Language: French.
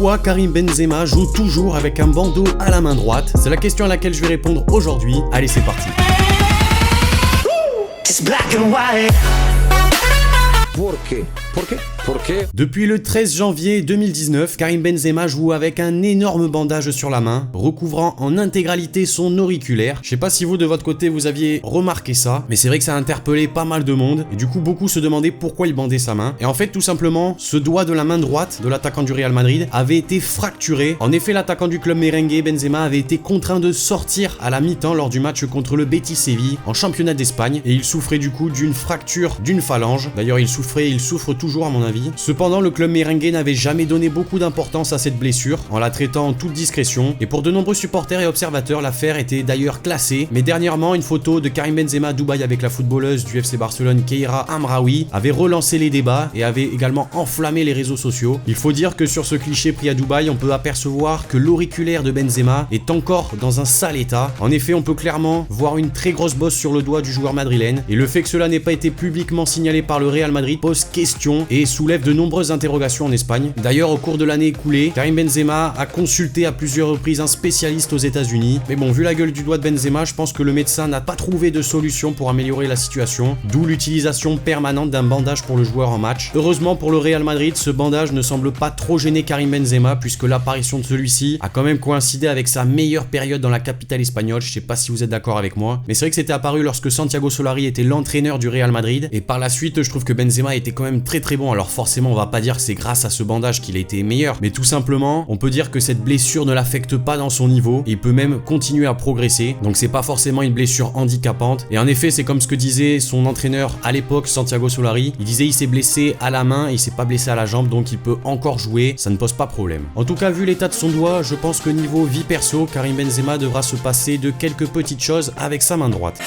Pourquoi Karim Benzema joue toujours avec un bandeau à la main droite? C'est la question à laquelle je vais répondre aujourd'hui. Allez, c'est parti. Pourquoi? Depuis le 13 janvier 2019, Karim Benzema joue avec un énorme bandage sur la main, recouvrant en intégralité son auriculaire. Je sais pas si vous de votre côté vous aviez remarqué ça, mais c'est vrai que ça a interpellé pas mal de monde, et du coup beaucoup se demandaient pourquoi il bandait sa main. Et en fait tout simplement, ce doigt de la main droite de l'attaquant du Real Madrid avait été fracturé. En effet, l'attaquant du club merengue, Benzema, avait été contraint de sortir à la mi-temps lors du match contre le Betis Séville en championnat d'Espagne, et il souffrait du coup d'une fracture d'une phalange. D'ailleurs il souffre toujours à mon avis. Cependant, le club merengue n'avait jamais donné beaucoup d'importance à cette blessure, en la traitant en toute discrétion, et pour de nombreux supporters et observateurs, l'affaire était d'ailleurs classée. Mais dernièrement, une photo de Karim Benzema à Dubaï avec la footballeuse du FC Barcelone Keira Amraoui avait relancé les débats et avait également enflammé les réseaux sociaux. Il faut dire que sur ce cliché pris à Dubaï, on peut apercevoir que l'auriculaire de Benzema est encore dans un sale état. En effet, on peut clairement voir une très grosse bosse sur le doigt du joueur madrilène, et le fait que cela n'ait pas été publiquement signalé par le Real Madrid pose question et soulève de nombreuses interrogations en Espagne. D'ailleurs, au cours de l'année écoulée, Karim Benzema a consulté à plusieurs reprises un spécialiste aux États-Unis. Mais bon, vu la gueule du doigt de Benzema, je pense que le médecin n'a pas trouvé de solution pour améliorer la situation, d'où l'utilisation permanente d'un bandage pour le joueur en match. Heureusement pour le Real Madrid, ce bandage ne semble pas trop gêner Karim Benzema, puisque l'apparition de celui-ci a quand même coïncidé avec sa meilleure période dans la capitale espagnole. Je sais pas si vous êtes d'accord avec moi, mais c'est vrai que c'était apparu lorsque Santiago Solari était l'entraîneur du Real Madrid, et par la suite, je trouve que Benzema était quand même très bon. Alors forcément, on va pas dire que c'est grâce à ce bandage qu'il a été meilleur, mais tout simplement, on peut dire que cette blessure ne l'affecte pas dans son niveau, et il peut même continuer à progresser, donc c'est pas forcément une blessure handicapante. Et en effet, c'est comme ce que disait son entraîneur à l'époque, Santiago Solari. Il disait il s'est blessé à la main, il s'est pas blessé à la jambe, donc il peut encore jouer, ça ne pose pas problème. En tout cas, vu l'état de son doigt, je pense que niveau vie perso, Karim Benzema devra se passer de quelques petites choses avec sa main droite.